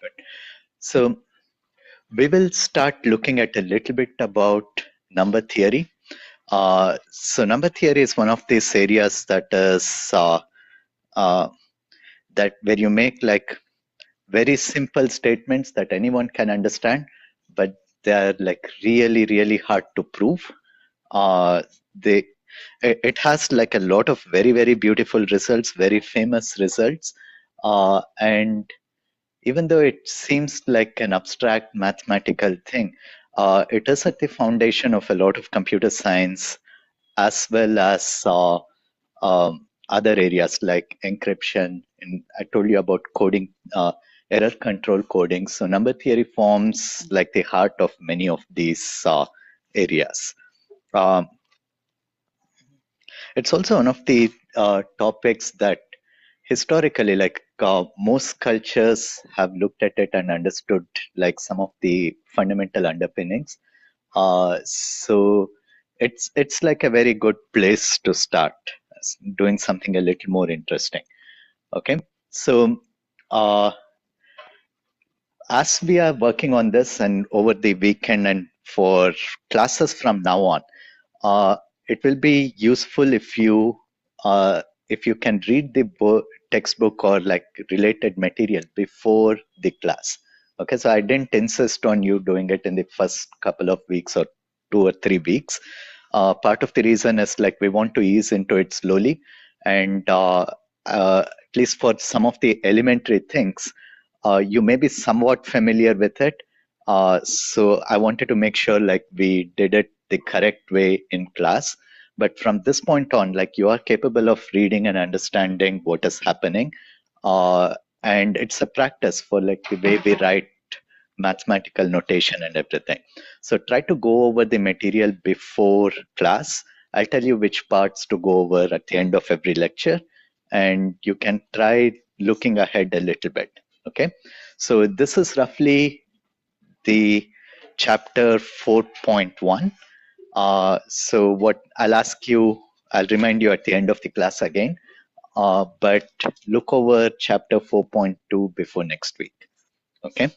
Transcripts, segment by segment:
Good. So we will start looking at a little bit about number theory. So number theory is one of these areas that is uh, that where you make like very simple statements that anyone can understand, but they are like really, really hard to prove. They it has like a lot of very, very beautiful results, very famous results, and even though it seems like an abstract mathematical thing, it is at the foundation of a lot of computer science as well as other areas like encryption. And I told you about coding, error control coding. So number theory forms like the heart of many of these areas. Um, it's also one of the topics that historically, like most cultures have looked at it and understood like some of the fundamental underpinnings. So it's like a very good place to start doing something a little more interesting. Okay, so as we are working on this and over the weekend and for classes from now on, it will be useful if you can read the textbook or like related material before the class. Okay, so I didn't insist on you doing it in the first couple of weeks or 2 or 3 weeks. Part of the reason is like we want to ease into it slowly, and at least for some of the elementary things, you may be somewhat familiar with it. So I wanted to make sure like we did it the correct way in class. But from this point on, like you are capable of reading and understanding what is happening. And it's a practice for like the way we write mathematical notation and everything. So try to go over the material before class. I'll tell you which parts to go over at the end of every lecture, and you can try looking ahead a little bit. Okay, so this is roughly the chapter 4.1. So what I'll remind you at the end of the class again, but look over chapter 4.2 before next week. Okay.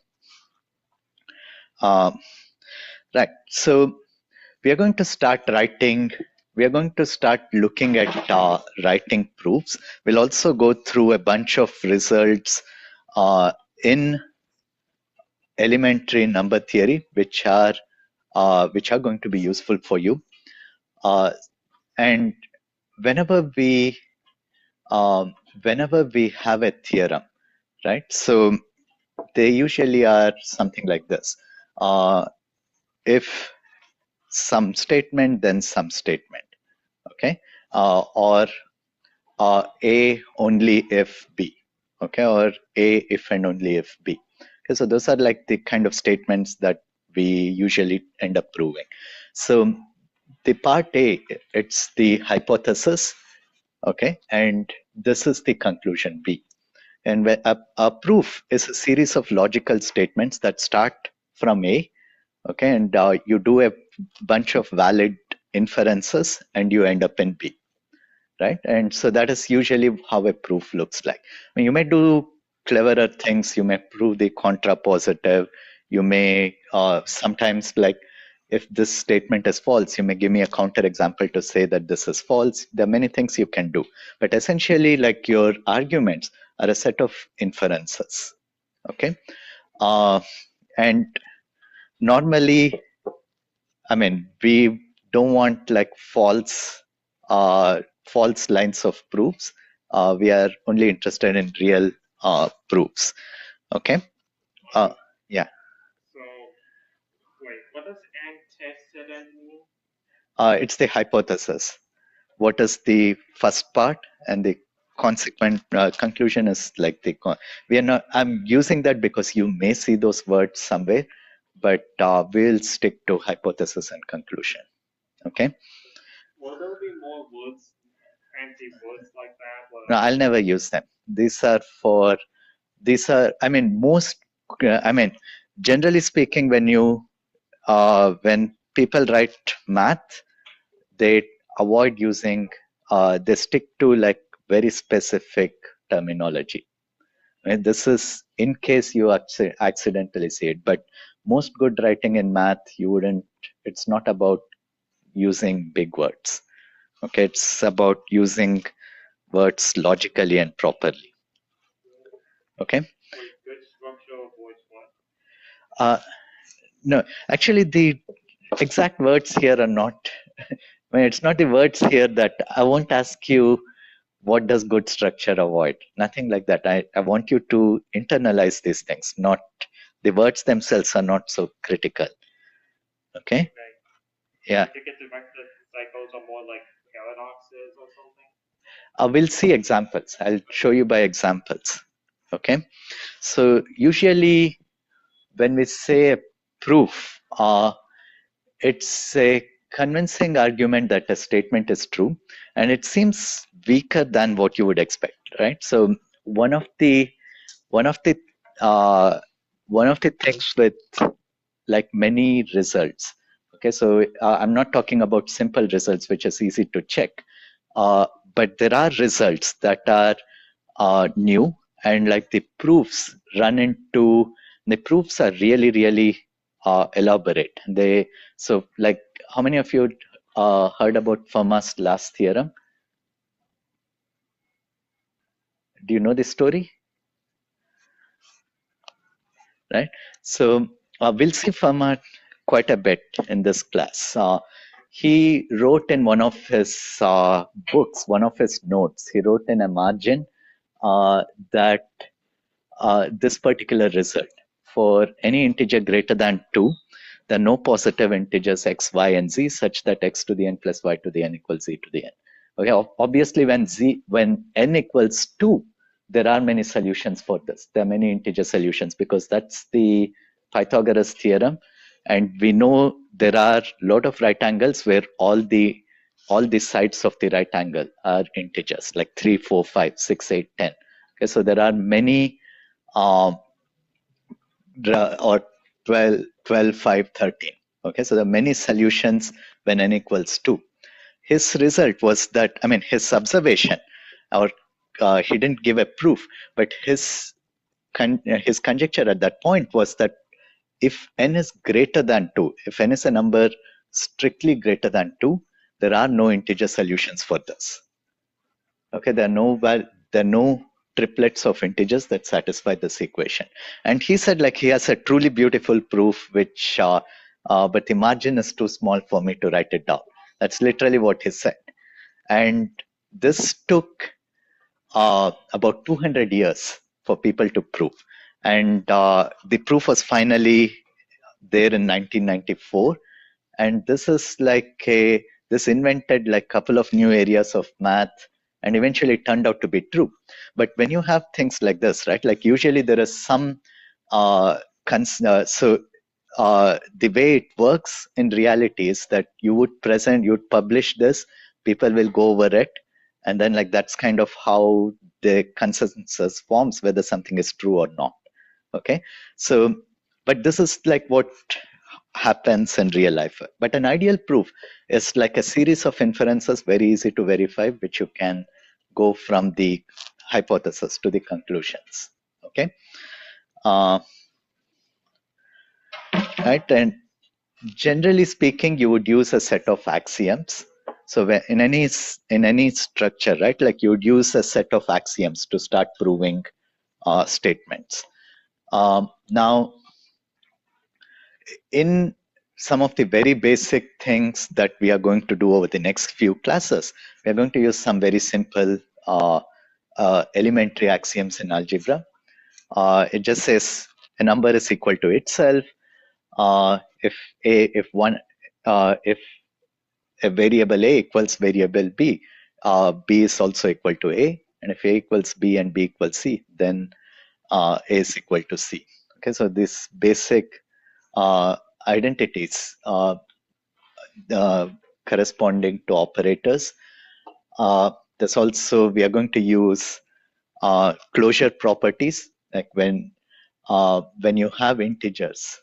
Right. So we are going to start writing. We are going to start looking at writing proofs. We'll also go through a bunch of results in elementary number theory, which are going to be useful for you. And whenever we have a theorem, right? So they usually are something like this: if some statement, then some statement. Okay, or A only if B. Okay, or A if and only if B. Okay, so those are like the kind of statements that we usually end up proving. So the part A, it's the hypothesis, okay, and this is the conclusion B. And a proof is a series of logical statements that start from A, okay, and you do a bunch of valid inferences and you end up in B, right? And so that is usually how a proof looks like. I mean, you may do cleverer things, you may prove the contrapositive, you may sometimes, like if this statement is false, you may give me a counter example to say that this is false. There are many things you can do, but essentially like your arguments are a set of inferences. Okay, and normally, I mean, we don't want like false lines of proofs. We are only interested in real proofs. Okay. Yeah. So, wait, what does antecedent mean? It's the hypothesis. What is the first part, and the consequent conclusion is like we are not. I'm using that because you may see those words somewhere, but we'll stick to hypothesis and conclusion. Okay. Will there be more words, fancy words like that? No, I'll never use them. I mean, generally speaking, when people write math, they avoid using, they stick to like very specific terminology. Right? This is in case you accidentally see it. But most good writing in math, you wouldn't, it's not about using big words. Okay, it's about using words logically and properly. Okay. Wait, good structure avoids what? Uh, no, actually, the exact words here are not. I mean, it's not the words here that I won't ask you what does good structure avoid. Nothing like that. I want you to internalize these things. Not the words themselves are not so critical. Okay. Okay. Yeah. You think it's vector cycles are more like paradoxes or something? We'll see examples. I'll show you by examples. Okay. So usually when we say a proof, it's a convincing argument that a statement is true, and it seems weaker than what you would expect, right? So one of the one of the uh, one of the things with like many results. Okay, so I'm not talking about simple results, which is easy to check, but there are results that are new, and like the proofs are really really elaborate. They so like how many of you heard about Fermat's last theorem? Do you know the story? Right. So we'll see Fermat quite a bit in this class. He wrote in one of his books, one of his notes, he wrote in a margin that this particular result for any integer greater than 2, there are no positive integers x, y, and z such that x to the n plus y to the n equals z to the n. Okay, obviously when n equals 2, there are many solutions for this. There are many integer solutions because that's the Pythagoras theorem, and we know there are a lot of right angles where all the sides of the right angle are integers like 3, 4, 5, 6, 8, 10. Okay, so there are many um, or 12, 12, 5, 13. Okay, so there are many solutions when n equals 2. His result was that, I mean, his observation, or he didn't give a proof, but his conjecture at that point was that if n is greater than 2, if n is a number strictly greater than 2, there are no integer solutions for this. Okay, there are no triplets of integers that satisfy this equation. And he said like he has a truly beautiful proof, which but the margin is too small for me to write it down. That's literally what he said. And this took about 200 years for people to prove. And the proof was finally there in 1994. And this is like this invented like couple of new areas of math, and eventually it turned out to be true. But when you have things like this, right, like usually there is some so the way it works in reality is that you'd publish this, people will go over it, and then like that's kind of how the consensus forms whether something is true or not. Okay, so but this is like what happens in real life. But an ideal proof is like a series of inferences, very easy to verify, which you can go from the hypothesis to the conclusions. Okay, right, and generally speaking, you would use a set of axioms. So in any structure, right, like you would use a set of axioms to start proving statements. Now, in some of the very basic things that we are going to do over the next few classes, we are going to use some very simple elementary axioms in algebra. It just says a number is equal to itself. If a variable a equals variable b, b is also equal to a, and if a equals b and b equals c, then a is equal to c. Okay, so these basic identities corresponding to operators. There's also, we are going to use closure properties, like when you have integers,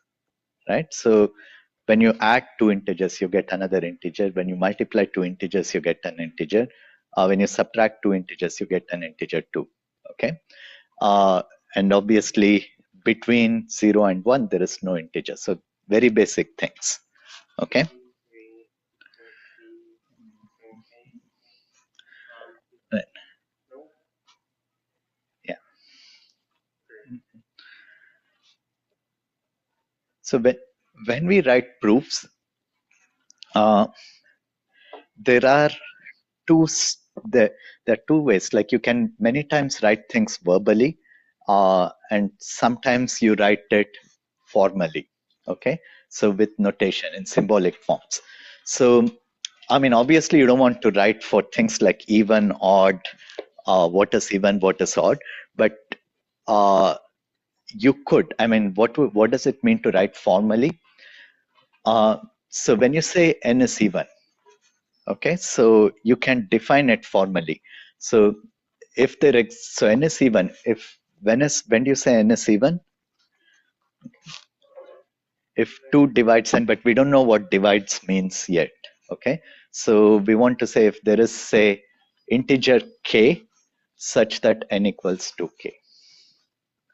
right? So when you add two integers, you get another integer. When you multiply two integers, you get an integer. When you subtract two integers, you get an integer too. Okay. and obviously between 0 and 1 there is no integer. So very basic things. Okay. 2, 3, 30, okay. Right. No, Yeah. great. So when we write proofs, uh, there are two there, there are two ways. Like you can many times write things verbally, and sometimes you write it formally. Okay, so with notation in symbolic forms. So I mean, obviously you don't want to write for things like even, odd, what is even, what is odd, but uh, you could. I mean, what does it mean to write formally? So when you say n is even, okay, so you can define it formally. So if so n is even, if when do you say n is even? If 2 divides n, but we don't know what divides means yet. Okay, so we want to say if there is, say, integer k such that n equals 2k.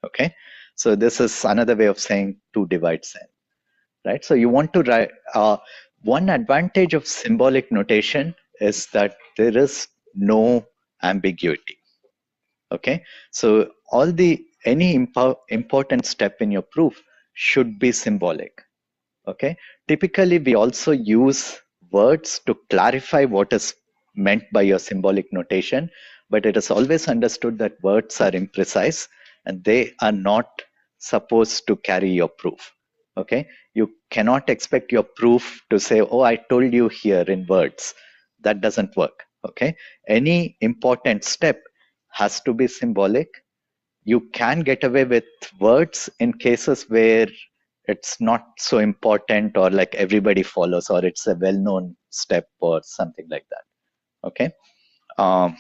Okay, so this is another way of saying 2 divides n, right? So you want to write, one advantage of symbolic notation is that there is no ambiguity. Okay, so any important step in your proof should be symbolic. Okay, typically we also use words to clarify what is meant by your symbolic notation, but it is always understood that words are imprecise and they are not supposed to carry your proof. Okay, you cannot expect your proof to say, oh, I told you here in words. That doesn't work. Okay, any important step has to be symbolic. You can get away with words in cases where it's not so important, or like everybody follows, or it's a well-known step or something like that. Okay, um,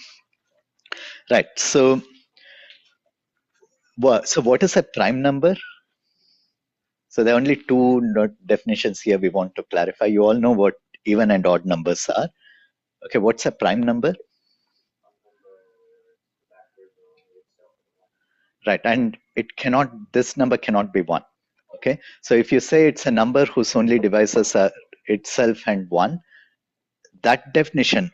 right. So what is a prime number? So there are only two definitions here we want to clarify. You all know what even and odd numbers are. Okay, what's a prime number? Some number that is itself. Right, and this number cannot be 1. Okay, so if you say it's a number whose only divisors are itself and 1, that definition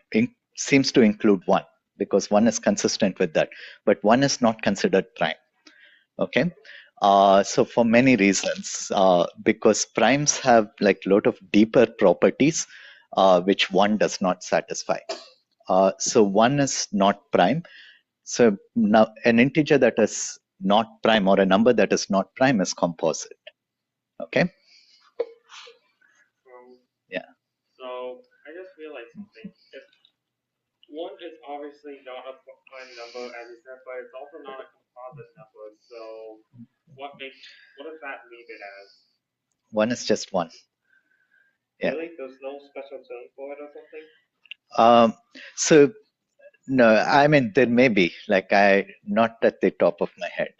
seems to include 1, because 1 is consistent with that, but 1 is not considered prime. Okay, so for many reasons, because primes have like a lot of deeper properties which 1 does not satisfy. So 1 is not prime. So now an integer that is not prime, or a number that is not prime, is composite. Okay. Um, Yeah. so I just realized something. If one is obviously not a prime number, as you said, but it's also not a composite number. So what does that leave it as? 1 is just 1. Yeah. Really? There's no special term for it or something? Um, so no, I mean there may be, like, I not at the top of my head.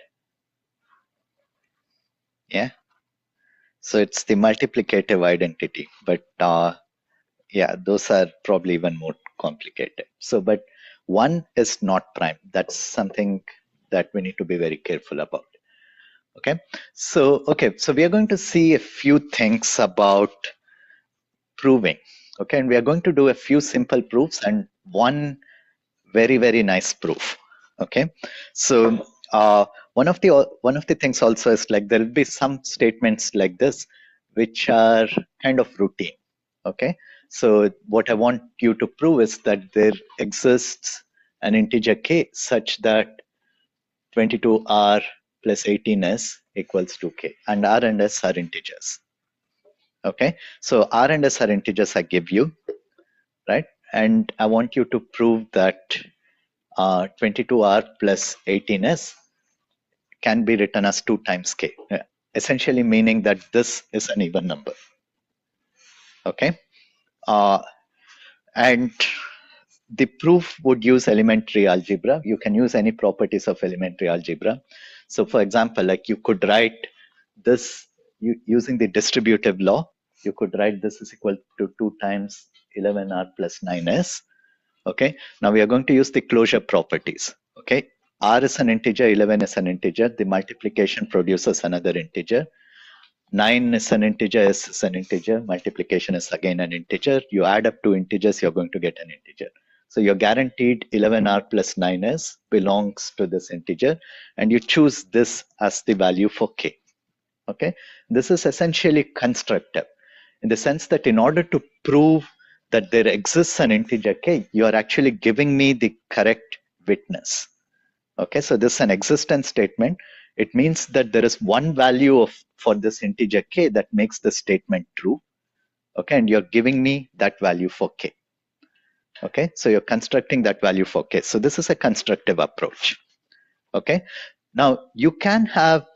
Yeah. So it's the multiplicative identity, but yeah, those are probably even more complicated. So, but 1 is not prime. That's something that we need to be very careful about. Okay. So we are going to see a few things about proving. Okay, and we are going to do a few simple proofs and one very, very nice proof. Okay, so one of the things also is, like, there will be some statements like this which are kind of routine. Okay, so what I want you to prove is that there exists an integer k such that 22r plus 18s equals to k, and r and s are integers. Okay, so r and s are integers I give you, right? And I want you to prove that 22r plus 18s can be written as 2 times k, essentially meaning that this is an even number. Okay, uh, and the proof would use elementary algebra. You can use any properties of elementary algebra. So for example, like, you could write this using the distributive law. You could write this is equal to 2 times 11r plus 9s. Okay, now we are going to use the closure properties. Okay, r is an integer, 11 is an integer, the multiplication produces another integer. 9 is an integer, s is an integer, multiplication is again an integer. You add up two integers, you're going to get an integer. So you're guaranteed 11r plus 9s belongs to this integer, and you choose this as the value for k. Okay, this is essentially constructive in the sense that in order to prove that there exists an integer k, you are actually giving me the correct witness. Okay, so this is an existence statement. It means that there is one value of for this integer k that makes the statement true. Okay, and you're giving me that value for k. Okay, so you're constructing that value for k. So this is a constructive approach. Okay, now you can have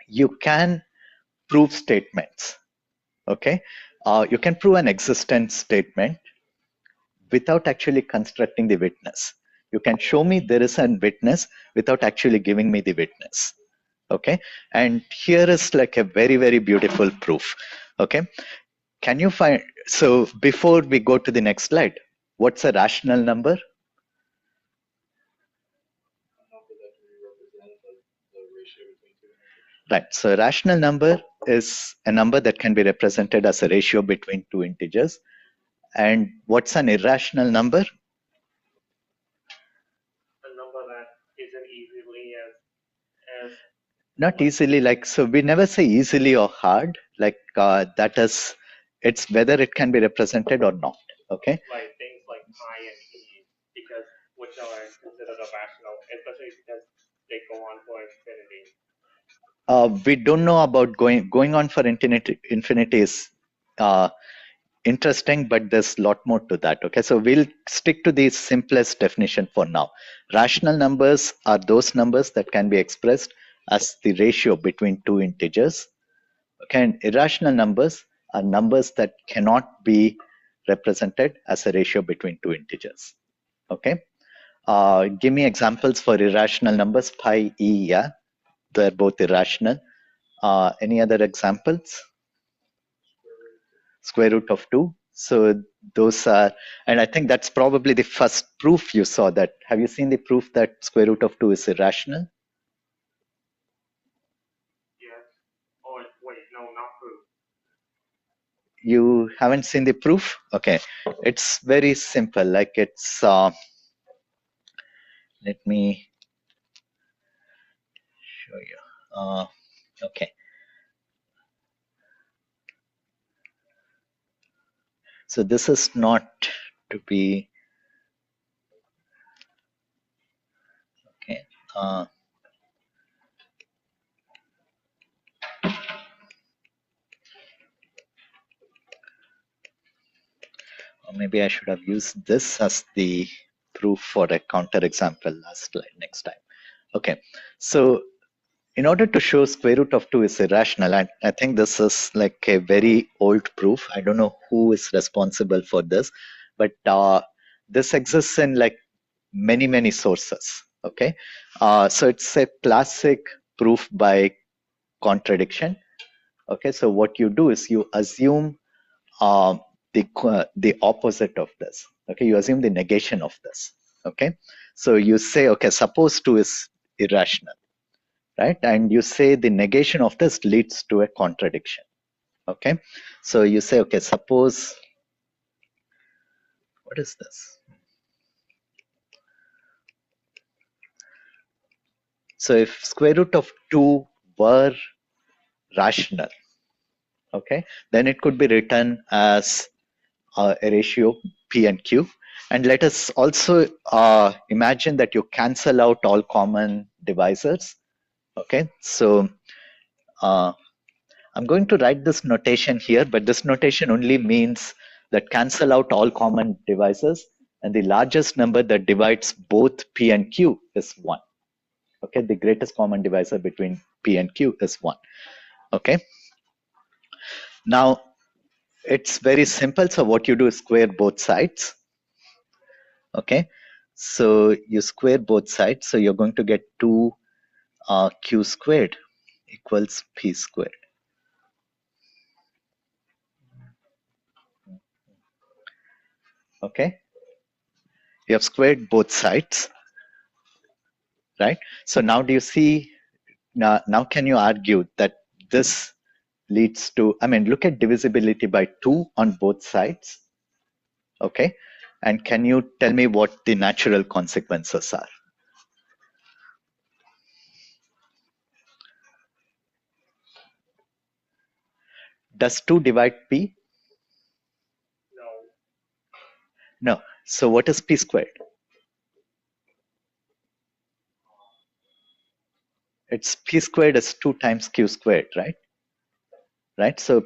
you can prove statements. Okay, you can prove an existence statement without actually constructing the witness. You can show me there is a witness without actually giving me the witness. Okay, and here is like a very, very beautiful proof. Okay, can you find, so before we go to the next slide, what's a rational number? Right, so a rational number is a number that can be represented as a ratio between two integers. And what's an irrational number? A number that isn't easily as Not easily, like, so we never say easily or hard, like that is, it's whether it can be represented or not. Okay, like things like pi and e, because which are considered irrational, especially because they go on for infinity. we don't know about going on for infinity is interesting, but there's a lot more to that. Okay, so we'll stick to the simplest definition for now. Rational numbers are those numbers that can be expressed as the ratio between two integers. Okay, and irrational numbers are numbers that cannot be represented as a ratio between two integers. Okay, give me examples for irrational numbers. Pi, e, yeah, they're both irrational. Any other examples? Square root of 2. So those are, and I think that's probably the first proof you saw that. Have you seen the proof that square root of 2 is irrational? Yes. Oh wait, no, not proof. You haven't seen the proof? Okay, it's very simple. Like it's, let me show you. Okay, so this is not to be, okay. Or maybe I should have used this as the proof for a counter example last slide next time. Okay, so in order to show square root of 2 is irrational, I think this is like a very old proof. I don't know who is responsible for this, but this exists in like many, many sources. Okay, so it's a classic proof by contradiction. Okay, so what you do is you assume uh, the opposite of this. Okay, you assume the negation of this. Okay, so you say, okay, suppose 2 is irrational, right? And you say the negation of this leads to a contradiction. Okay, so you say, okay, suppose, what is this? So if square root of 2 were rational, okay, then it could be written as a ratio p and q. And let us also imagine that you cancel out all common divisors. Okay, so I'm going to write this notation here, but this notation only means that cancel out all common divisors, and the largest number that divides both p and q is 1. Okay, the greatest common divisor between p and q is 1. Okay, now it's very simple. So what you do is square both sides. Okay, so you square both sides, so you're going to get 2 q squared equals p squared. Okay, you have squared both sides. right? So now do you see, now can you argue that this leads to, I mean, look at divisibility by 2 on both sides, okay? And can you tell me what the natural consequences are? Does 2 divide P? No. No. So what is P squared? It's P squared is 2 times Q squared, right? Right. So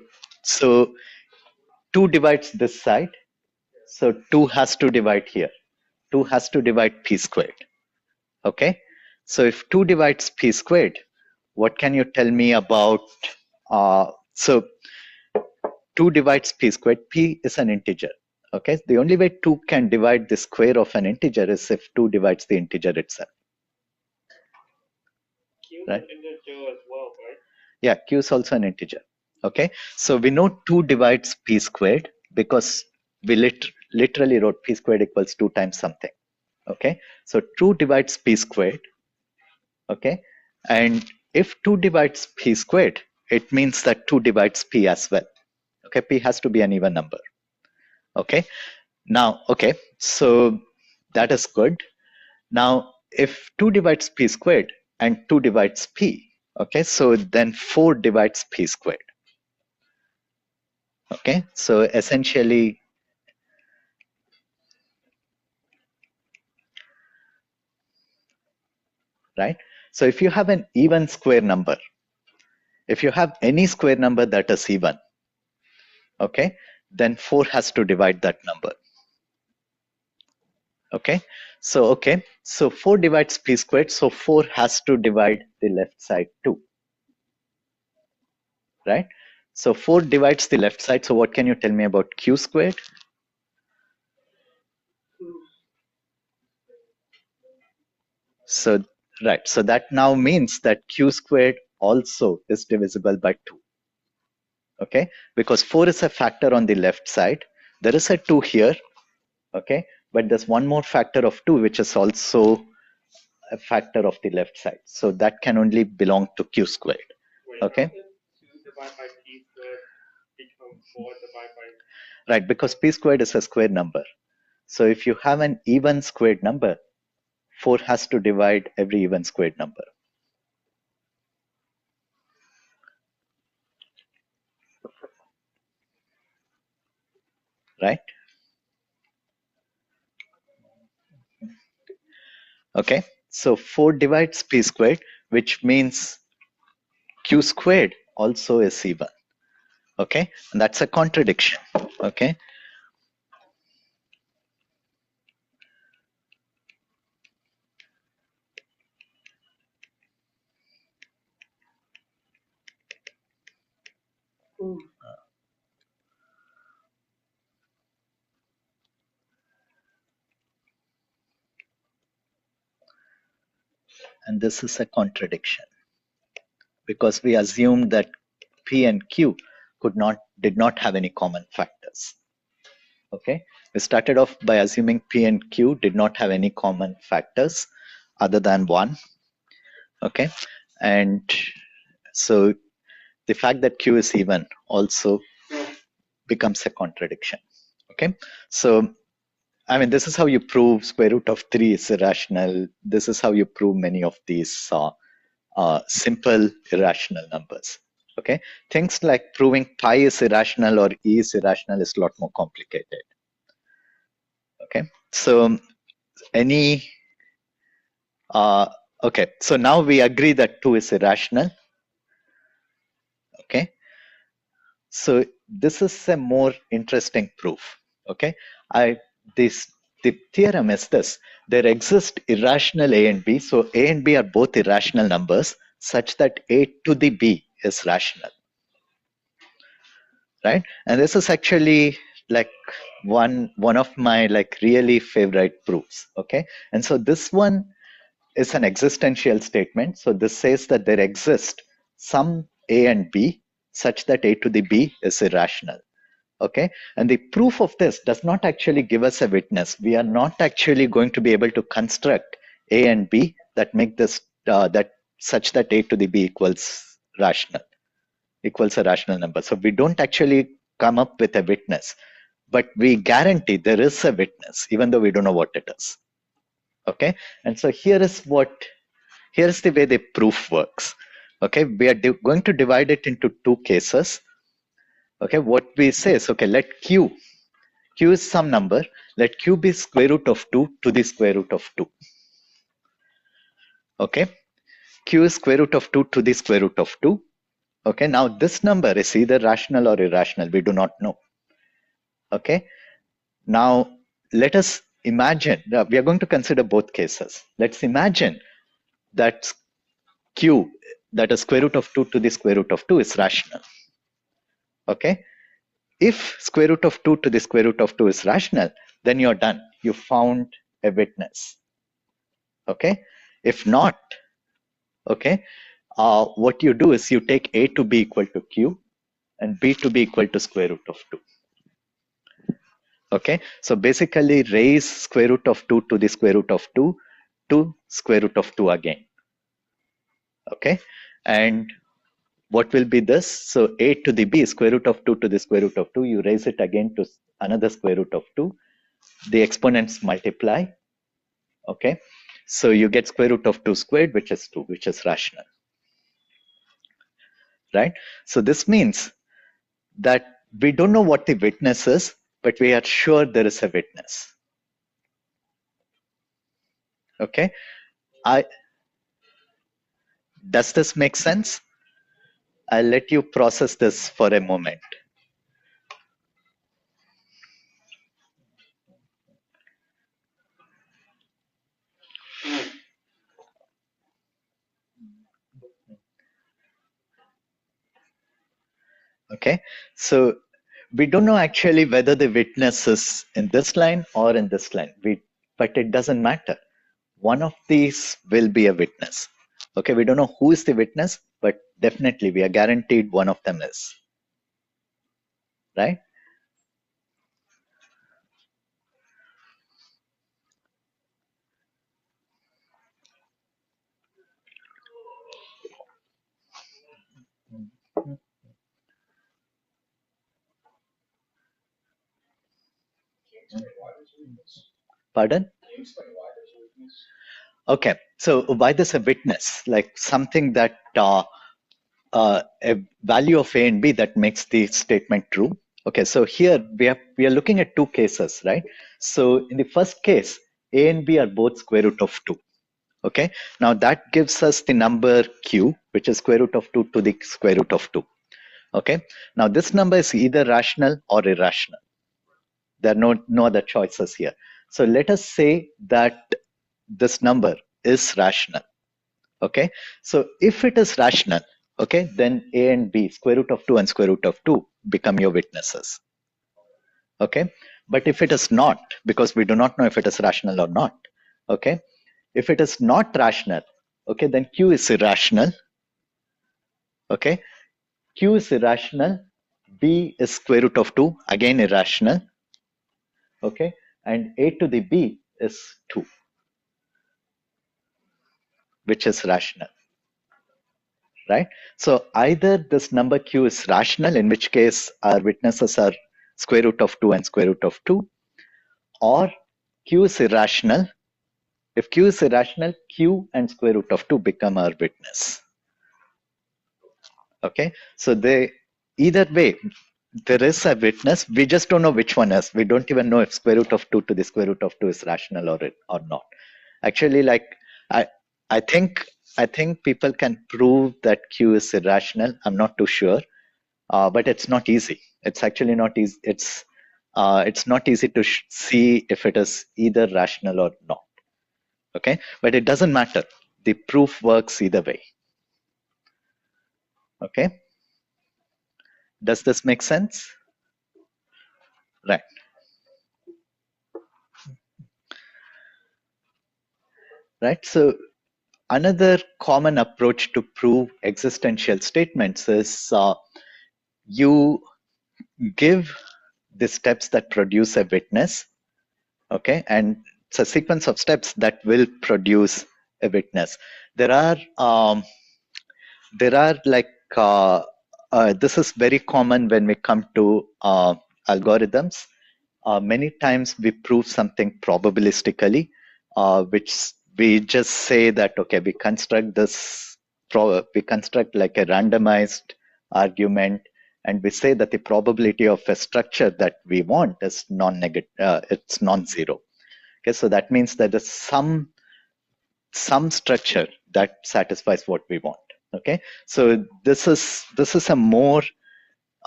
2 divides this side. So 2 has to divide here. 2 has to divide P squared. Okay. So if 2 divides P squared, what can you tell me about, so 2 divides P squared. P is an integer. Okay. The only way 2 can divide the square of an integer is if 2 divides the integer itself. Q is Right? an integer as well, right? Yeah, Q is also an integer. Okay. So we know 2 divides P squared because we literally wrote P squared equals 2 times something. Okay. So 2 divides P squared. Okay. And if 2 divides P squared, it means that 2 divides P as well. Okay. P has to be an even number. Okay. Now, okay. So that is good. Now, if 2 divides P squared and 2 divides P, okay, so then 4 divides P squared. Okay, so essentially, right? So if you have an even square number, if you have any square number that is even, okay, then 4 has to divide that number. Okay, so 4 divides P squared, so 4 has to divide the left side too, right? So 4 divides the left side, so what can you tell me about Q squared? So, right, so that now means that Q squared also is divisible by 2. Okay, because 4 is a factor on the left side. There is a 2 here, okay, but there's one more factor of 2 which is also a factor of the left side, so that can only belong to Q squared. Wait, okay, how can 2 divided by P squared become 4 divided by... right, because P squared is a square number. So if you have an even squared number, 4 has to divide every even squared number, right? Okay, so 4 divides P squared, which means Q squared also is even. Okay, and that's a contradiction. Okay, and this is a contradiction because we assumed that P and Q did not have any common factors. Okay, we started off by assuming P and Q did not have any common factors other than 1. Okay, and so the fact that Q is even also becomes a contradiction. Okay, so I mean, this is how you prove square root of 3 is irrational. This is how you prove many of these simple irrational numbers. Okay, things like proving pi is irrational or e is irrational is a lot more complicated. Okay, so any okay, so now we agree that 2 is irrational. Okay, so this is a more interesting proof. Okay, the theorem is this: there exist irrational a and b, so a and b are both irrational numbers such that a to the b is rational, right? And this is actually like one of my like really favorite proofs. Okay, and so this one is an existential statement. So this says that there exist some a and b such that a to the b is irrational. Okay, and the proof of this does not actually give us a witness. We are not actually going to be able to construct a and b that make this that such that a to the b equals a rational number. So we don't actually come up with a witness, but we guarantee there is a witness, even though we don't know what it is. Okay, and so here's the way the proof works. Okay, we are going to divide it into two cases. Okay, what we say is, okay, let q is some number, let q be square root of 2 to the square root of 2. Okay, q is square root of 2 to the square root of 2. Okay, now this number is either rational or irrational, we do not know. Okay, now let us imagine, we are going to consider both cases. Let's imagine that q, that is square root of 2 to the square root of 2, is rational. Okay, if square root of 2 to the square root of 2 is rational, then you're done. You found a witness. Okay, if not, okay, what you do is you take a to be equal to q and b to be equal to square root of 2. Okay, so basically raise square root of 2 to the square root of 2 to square root of 2 again. Okay, and what will be this? So a to the b is square root of 2 to the square root of 2. You raise it again to another square root of 2. The exponents multiply. Okay, so you get square root of 2 squared, which is 2, which is rational. Right? So this means that we don't know what the witness is, but we are sure there is a witness. Okay, does this make sense? I'll let you process this for a moment. Okay, so we don't know actually whether the witness is in this line or in this line. But it doesn't matter. One of these will be a witness. Okay, we don't know who is the witness, but definitely we are guaranteed one of them is. Right? Pardon? Okay, so why there's a witness, like something that a value of a and b that makes the statement true. Okay, so here we are looking at two cases, right? So in the first case, a and b are both square root of 2. Okay, now that gives us the number q, which is square root of 2 to the square root of 2. Okay, now this number is either rational or irrational. There are no other choices here. So let us say that this number is rational. Okay, so if it is rational, okay, then a and b, square root of 2 and square root of 2, become your witnesses. Okay, but if it is not, because we do not know if it is rational or not, okay, if it is not rational, okay, then q is irrational. Okay, q is irrational, b is square root of 2, again irrational. Okay, and a to the b is 2, which is rational. Right? So either this number q is rational, in which case our witnesses are square root of 2 and square root of 2, or q is irrational. If q is irrational, q and square root of 2 become our witness. Okay, so either way, there is a witness. We just don't know which one is. We don't even know if square root of 2 to the square root of 2 is rational or not. Actually, like I think people can prove that q is irrational. I'm not too sure, but it's not easy. It's actually not easy. It's not easy to see if it is either rational or not. Okay, but it doesn't matter. The proof works either way. Okay, does this make sense? Right. Right. So another common approach to prove existential statements is you give the steps that produce a witness. Okay, and it's a sequence of steps that will produce a witness. There are like this is very common when we come to algorithms. Many times we prove something probabilistically, which we just say that okay, we construct this, we construct like a randomized argument, and we say that the probability of a structure that we want is non-negative, it's non-zero. Okay, so that means that there's some structure that satisfies what we want. Okay, so this is a more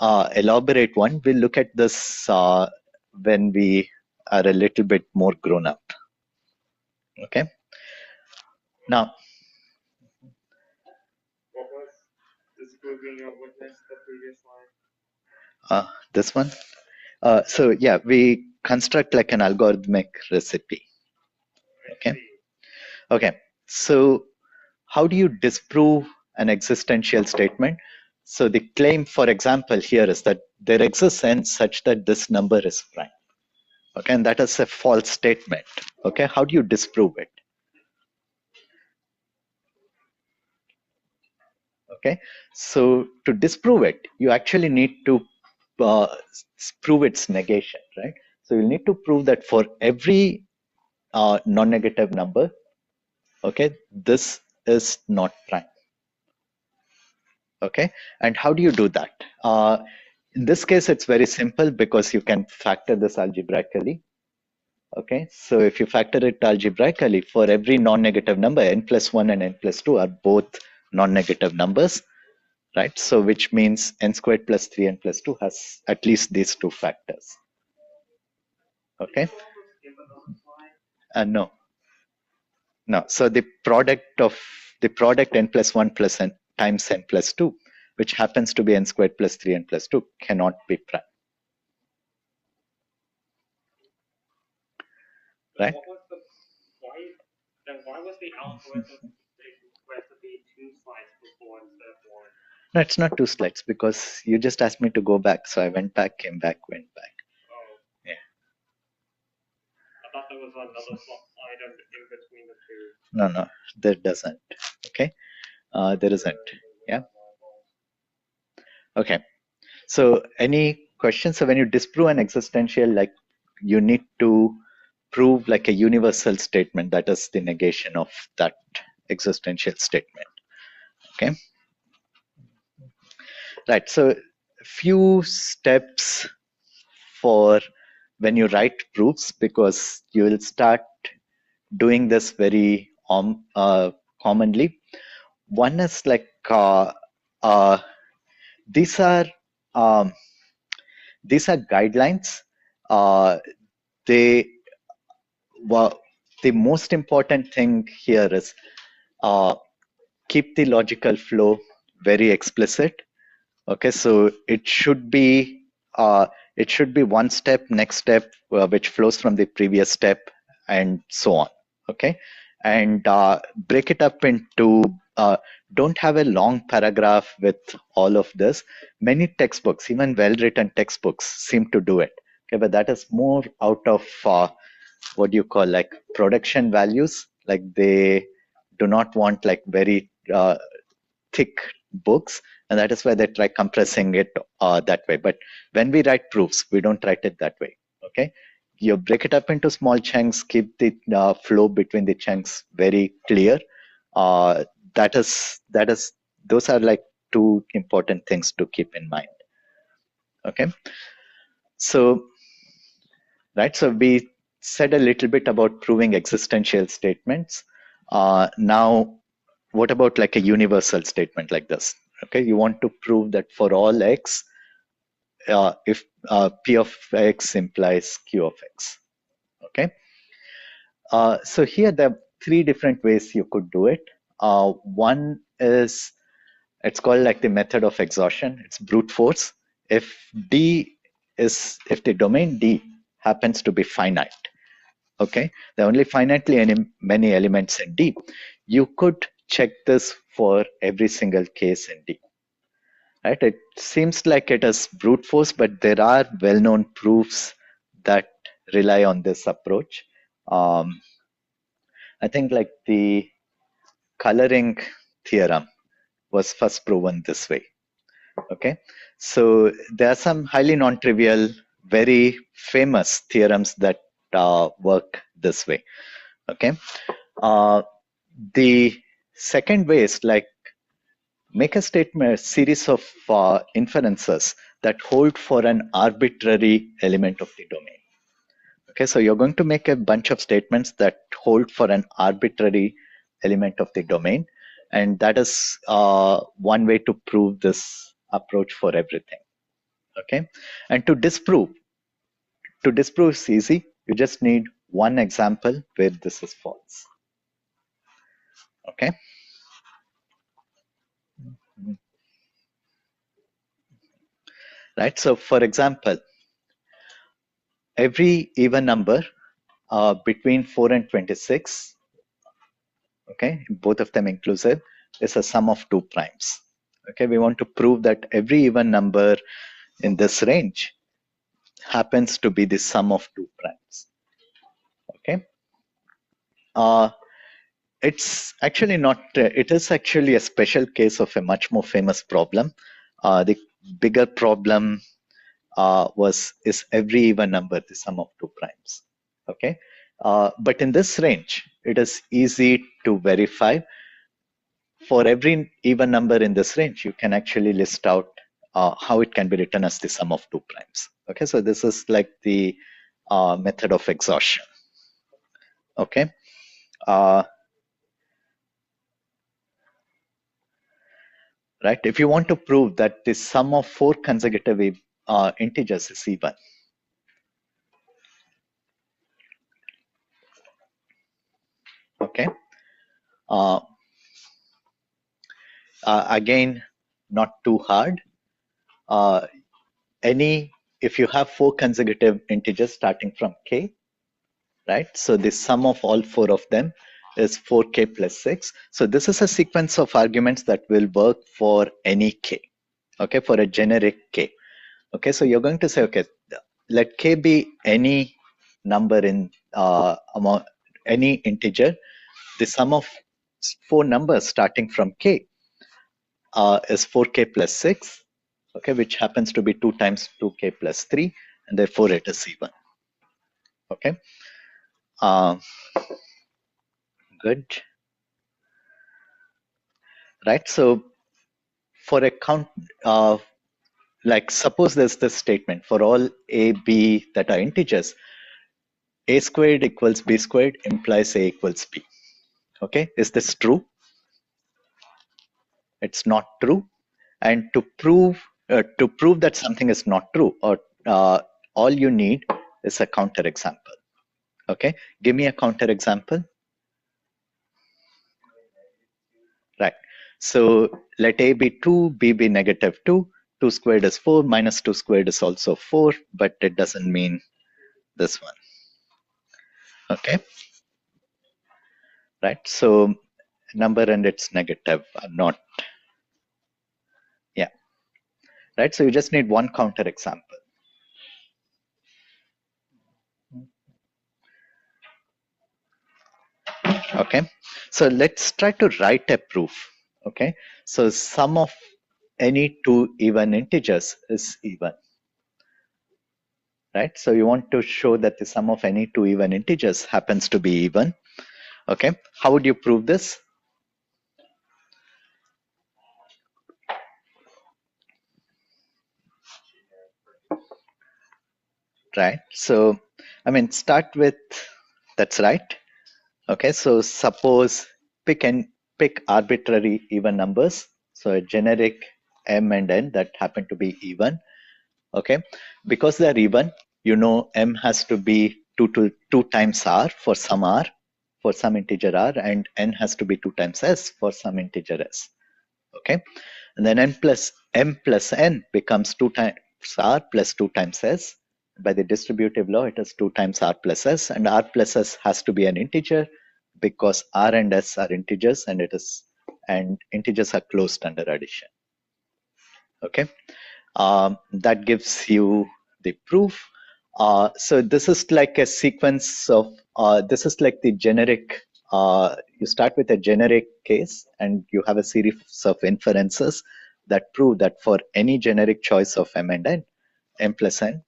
elaborate one. We'll look at this when we are a little bit more grown up. Okay. Now, What was disproving a witness the previous line? this one. So yeah, we construct like an algorithmic recipe. Okay. Okay. So how do you disprove an existential statement? So the claim, for example, here is that there exists n such that this number is prime. Okay, and that is a false statement. Okay, how do you disprove it? Okay, so to disprove it, you actually need to uh, prove its negation, right? So you need to prove that for every non-negative number, okay, this is not prime. Okay, and how do you do that? In this case, it's very simple because you can factor this algebraically. Okay, so if you factor it algebraically, for every non-negative number, n plus 1 and n plus 2 are both non-negative numbers, right? So which means n squared plus 3n plus 2 has at least these two factors. Okay, no, no. So the product n plus 1 plus n times n plus 2, which happens to be n squared plus 3n plus 2, cannot be prime. Right? Why was the algorithm required to be 2 slides before instead of 1? No, it's not 2 slides because you just asked me to go back. So I went back, came back, went back. Oh. Yeah. I thought there was another slide in between the two. No, there doesn't. Okay. There isn't. Yeah. Okay. So any questions? So when you disprove an existential, like you need to prove like a universal statement that is the negation of that existential statement. Okay. Right. So a few steps for when you write proofs, because you will start doing this very commonly. One is like these are um, guidelines. They the most important thing here is keep the logical flow very explicit. Okay, so it should be one step, next step, which flows from the previous step, and so on. Okay, and break it up into. Don't have a long paragraph with all of this. Many textbooks, even well-written textbooks, seem to do it. Okay, but that is more out of what do you call like production values. Like they do not want like very thick books, and that is why they try compressing it that way. But when we write proofs, we don't write it that way. Okay, you break it up into small chunks, keep the flow between the chunks very clear. That is those are like two important things to keep in mind. Okay, so right, so we said a little bit about proving existential statements. Now what about like a universal statement like this? Okay, you want to prove that for all x, if p of x implies q of x. Okay, so here there are three different ways you could do it. One is, it's called like the method of exhaustion. It's brute force. If if the domain D happens to be finite, okay, there are only finitely many elements in D, you could check this for every single case in D. Right? It seems like it is brute force, but there are well-known proofs that rely on this approach. I think like the coloring theorem was first proven this way. Okay, so there are some highly non-trivial, very famous theorems that work this way. Okay, the second way is like make a statement, a series of inferences that hold for an arbitrary element of the domain. Okay, so you're going to make a bunch of statements that hold for an arbitrary element of the domain, and that is one way to prove this approach for everything. Okay, and to disprove is easy. You just need one example where this is false. Okay, right. So, for example, every even number between 4 and 26, okay, both of them inclusive, is a sum of two primes. Okay, we want to prove that every even number in this range happens to be the sum of two primes. Okay, it's actually not, it is actually a special case of a much more famous problem. The bigger problem is every even number the sum of two primes. Okay, but in this range, it is easy to verify. For every even number in this range, you can actually list out how it can be written as the sum of two primes. Okay, so this is like the method of exhaustion. Okay, right. If you want to prove that the sum of four consecutive integers is even, okay. Uh, Again, not too hard. Uh, if you have four consecutive integers starting from k, right? So the sum of all four of them is 4k plus 6. So this is a sequence of arguments that will work for any k, okay, for a generic k. Okay, so you're going to say, okay, let k be any number in among any integer. The sum of four numbers starting from k is 4k plus 6, okay, which happens to be 2 times 2k plus 3, and therefore it is even. Okay, good. Right, so for a count, like suppose there's this statement for all a, b that are integers, a squared equals b squared implies a equals b. Okay, is this true? It's not true. And to prove that something is not true, or all you need is a counter example. Okay, give me a counter example. Right. So let a be 2, b be negative 2. 2 squared is 4, minus 2 squared is also 4, but it doesn't mean this one. Okay. Right. So number and its negative are not. Yeah. Right. So you just need one counter example. Okay. So let's try to write a proof. Okay. So sum of any two even integers is even. Right. So you want to show that the sum of any two even integers happens to be even. Okay. How would you prove this? Right. So, I mean, start with, that's right. Okay. So suppose pick arbitrary even numbers. So a generic m and n that happen to be even. Okay. Because they are even, you know, m has to be 2 times r for some integer r, and n has to be 2 times s for some integer s. Okay. And then m plus n becomes 2 times r plus 2 times s. By the distributive law, it is 2 times r plus s, and r plus s has to be an integer because r and s are integers, and integers are closed under addition. Okay, that gives you the proof. So this is like a sequence of this is like the generic you start with a generic case and you have a series of inferences that prove that for any generic choice of m and n, m plus n,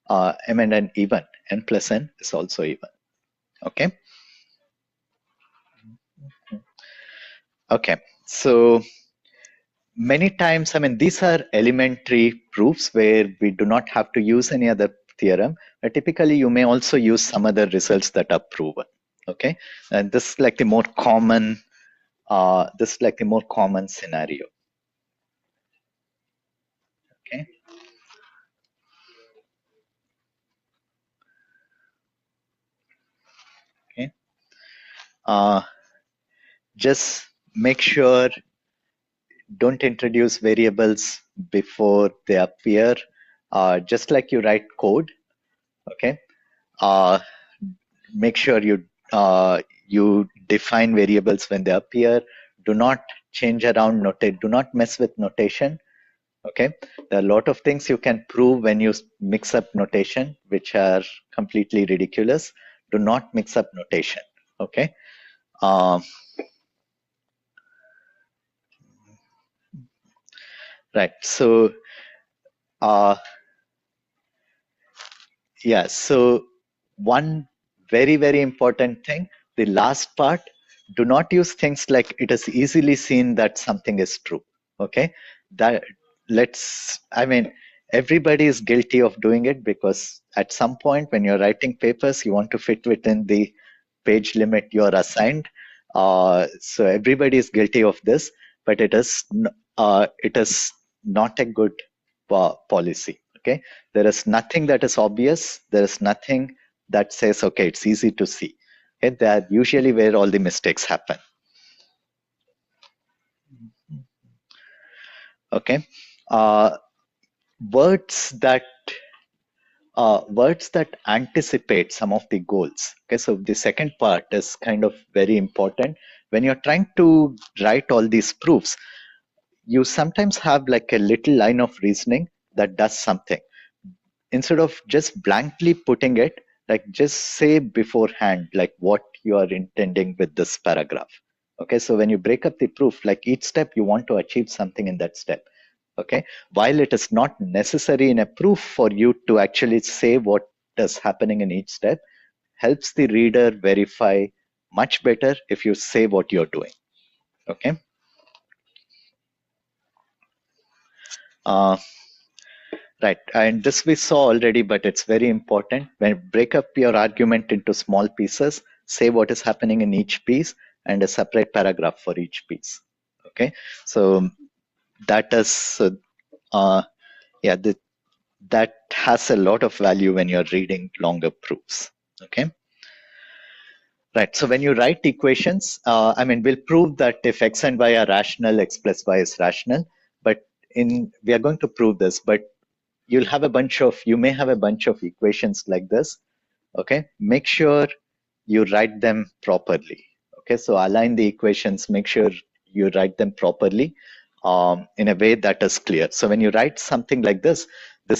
m and n even, n plus n is also even. Okay. Okay. So many times, I mean, these are elementary proofs where we do not have to use any other theorem, but typically you may also use some other results that are proven. Okay. And this is like the more common, scenario. Okay. Okay. Uh, just make sure don't introduce variables before they appear. Just like you write code. Okay. Uh, make sure you define variables when they appear. Do not change around notate. Do not mess with notation. Okay, there are a lot of things you can prove when you mix up notation, which are completely ridiculous. Do not mix up notation. Okay. Um, right. So uh, yeah, so one very important thing, the last part, do not use things like it is easily seen that something is true. Okay, that I mean, everybody is guilty of doing it because at some point when you're writing papers, you want to fit within the page limit you're assigned. So everybody is guilty of this, but it is not a good policy. Okay, there is nothing that is obvious. There is nothing that says, okay, it's easy to see. Okay, that usually where all the mistakes happen. Okay, uh, words that words that anticipate some of the goals. Okay, so the second part is kind of very important. When you're trying to write all these proofs, you sometimes have like a little line of reasoning that does something. Instead of just blankly putting it, like just say beforehand like what you are intending with this paragraph. Okay, so when you break up the proof, like each step you want to achieve something in that step. Okay, while it is not necessary in a proof for you to actually say what is happening in each step, helps the reader verify much better if you say what you're doing. Okay. uh, Right, and this we saw already, but it's very important. When you break up your argument into small pieces, say what is happening in each piece and a separate paragraph for each piece. Okay, so that is, yeah, that has a lot of value when you're reading longer proofs. Okay, right. So when you write equations, I mean, we'll prove that if x and y are rational, x plus y is rational. But we are going to prove this, but you may have a bunch of equations like this. Okay, make sure you write them properly. Okay, so align the equations, make sure you write them properly, in a way that is clear. So when you write something like this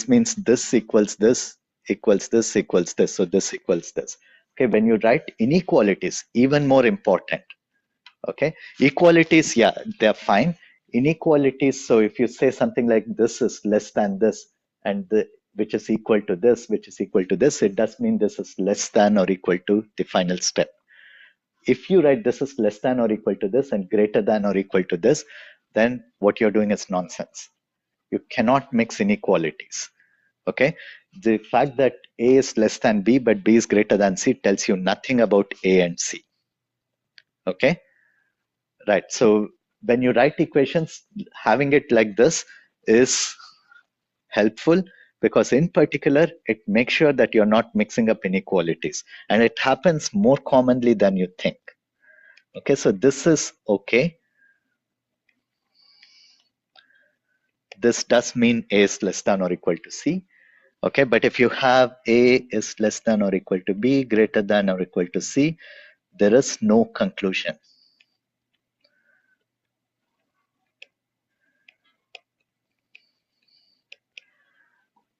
means this equals this equals this equals this, so this equals this. Okay, when you write inequalities, even more important. Okay, equalities, yeah, they're fine. Inequalities, so if you say something like this is less than this and which is equal to this, which is equal to this, it does mean this is less than or equal to the final step. If you write this is less than or equal to this and greater than or equal to this, then what you're doing is nonsense. You cannot mix inequalities. Okay, the fact that a is less than b but b is greater than c tells you nothing about a and c. Okay, right. So when you write equations, having it like this is helpful because in particular, it makes sure that you're not mixing up inequalities, and it happens more commonly than you think. Okay, so this is okay. This does mean A is less than or equal to C. Okay, but if you have A is less than or equal to B, greater than or equal to C, there is no conclusion.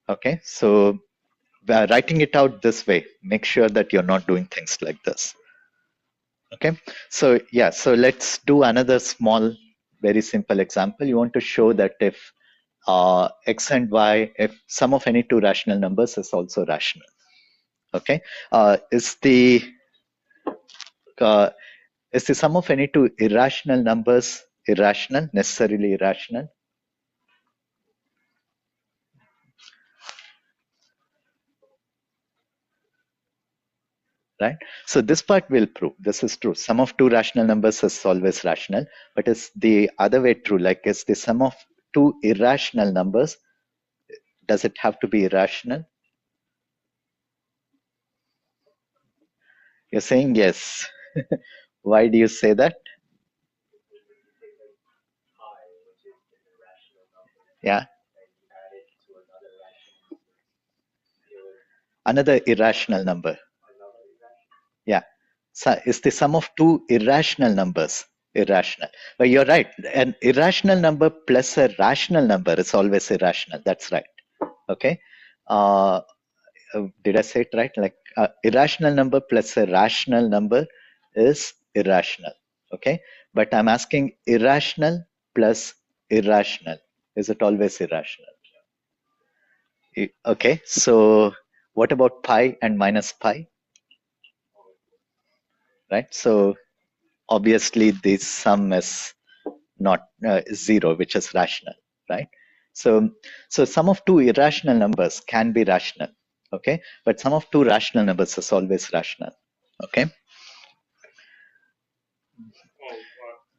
Okay, so writing it out this way, make sure that you're not doing things like this. Okay, so yeah, so let's do another small, very simple example. You want to show that if x and y, if sum of any two rational numbers is also rational. Okay, is the uh, is the sum of any two irrational numbers irrational, necessarily irrational? Right? So this part will prove this is true. Sum of two rational numbers is always rational, but is the other way true? Like, is the sum of two irrational numbers, does it have to be irrational? You're saying yes. Why do you say that? Yeah, another irrational number. Yeah. So is the sum of two irrational numbers irrational? But you're right. An irrational number plus a rational number is always irrational. That's right. Okay. Uh, did I say it right? Like irrational number plus a rational number is irrational. Okay. But I'm asking irrational plus irrational. Is it always irrational? Okay. So what about pi and minus pi? Right. So obviously the sum is not zero, which is rational, right? So sum of two irrational numbers can be rational, okay, but sum of two rational numbers is always rational, okay. Oh,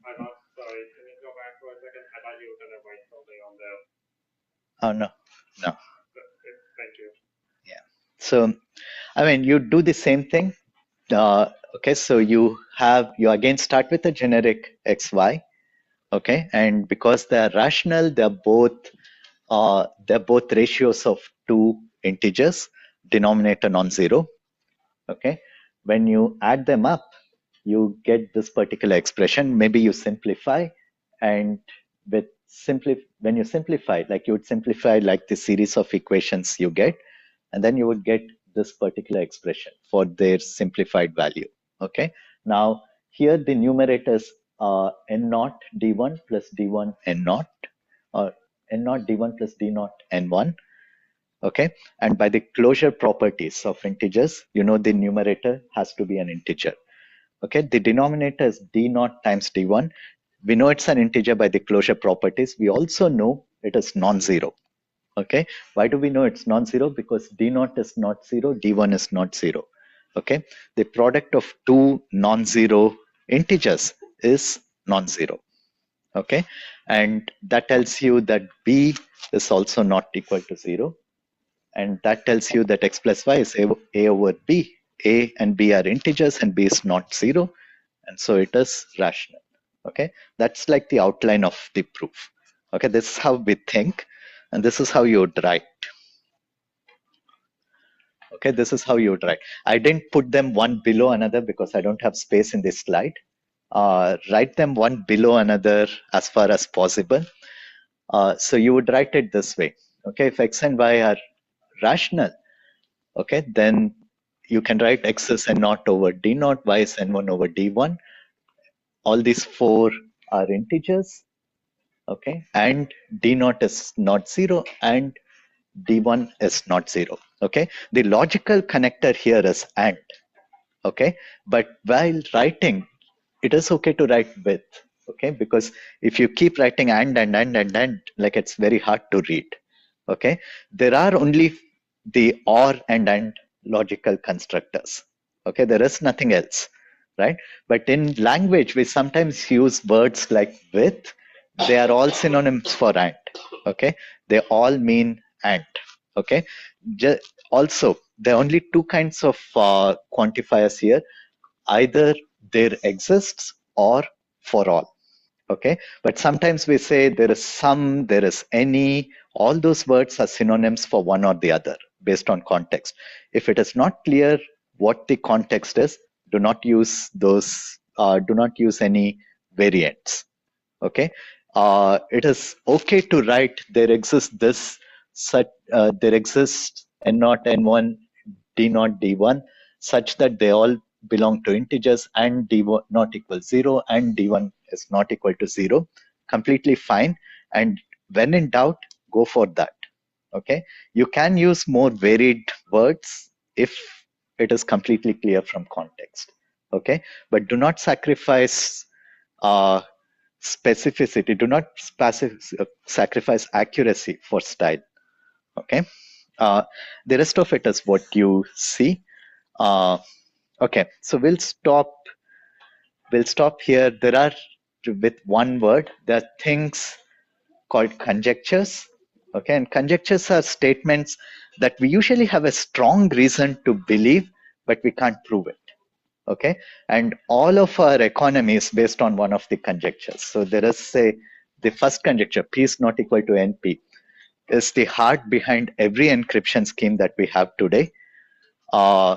I thought, sorry, can you go back for a second? I thought you were going to write something on there. Oh no, no. Thank you. Yeah, so I mean you do the same thing. Okay, so you again start with a generic xy, okay, and because they are rational, they're both ratios of two integers, denominator non-zero. Okay, when you add them up, you get this particular expression. Maybe you simplify, and when you simplify, like you would simplify like the series of equations you get, and then you would get this particular expression for their simplified value. Okay, now here the numerators are n naught d1 plus d1 n naught, or n naught d1 plus d naught n1. Okay, and by the closure properties of integers, you know the numerator has to be an integer. Okay, the denominator is d naught times d1. We know it's an integer by the closure properties. We also know it is non-zero. Okay, why do we know it's non-zero? Because d naught is not zero, d1 is not zero. Okay, the product of two non-zero integers is non-zero. Okay, and that tells you that b is also not equal to zero, and that tells you that x plus y is a over b. A and b are integers and b is not zero, and so it is rational. Okay, that's like the outline of the proof. Okay, this is how we think, and this is how you would write. Okay, this is how you would write. I didn't put them one below another because I don't have space in this slide. Write them one below another as far as possible. So you would write it this way. Okay, if x and y are rational, okay, then you can write x is n naught over d naught, y is n1 over d1. All these four are integers, okay, and d naught is not zero and d1 is not zero. Okay, the logical connector here is and. Okay, but while writing, it is okay to write with. Okay, because if you keep writing and, like it's very hard to read. Okay, there are only the or and logical constructors. Okay, there is nothing else, right? But in language, we sometimes use words like with. They are all synonyms for and. Okay, they all mean and. Okay, also there are only two kinds of quantifiers here: either there exists or for all. Okay, but sometimes we say there is some, there is any. All those words are synonyms for one or the other based on context. If it is not clear what the context is, do not use those. Do not use any variants. Okay, it is okay to write there exists this such there exists n naught n1 d naught d1 such that they all belong to integers and d1 not equal 0 and d1 is not equal to 0, completely fine. And when in doubt, go for that. Okay, you can use more varied words if it is completely clear from context. Okay, but do not sacrifice uh, specificity. Do not sacrifice accuracy for style. Okay, uh, the rest of it is what you see. uh, okay, so we'll stop here. There are, with one word, there are things called conjectures. Okay, and conjectures are statements that we usually have a strong reason to believe, but we can't prove it. Okay, and all of our economy is based on one of the conjectures. So there is, say, the first conjecture, P is not equal to NP, is the heart behind every encryption scheme that we have today. uh,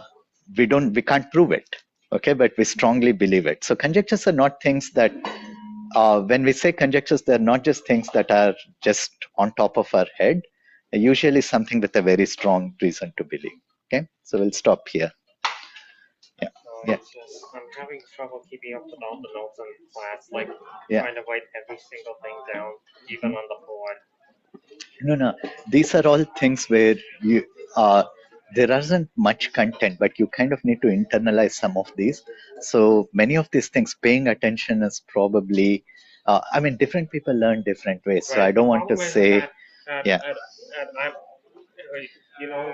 we can't prove it. Okay, but we strongly believe it. So conjectures are not things that, when we say conjectures, they're not just things that are just on top of our head. They're usually something with a very strong reason to believe. Okay, so we'll stop here. Yeah, yeah, It's just I'm having trouble keeping up with all the notes in class, like yeah. trying to write every single thing down, even on the board. No, no. These are all things where you there isn't much content, but you kind of need to internalize some of these. So many of these things, paying attention is probably. I mean, different people learn different ways. So Right. I The don't want to problem is say, that yeah. I'm, you know,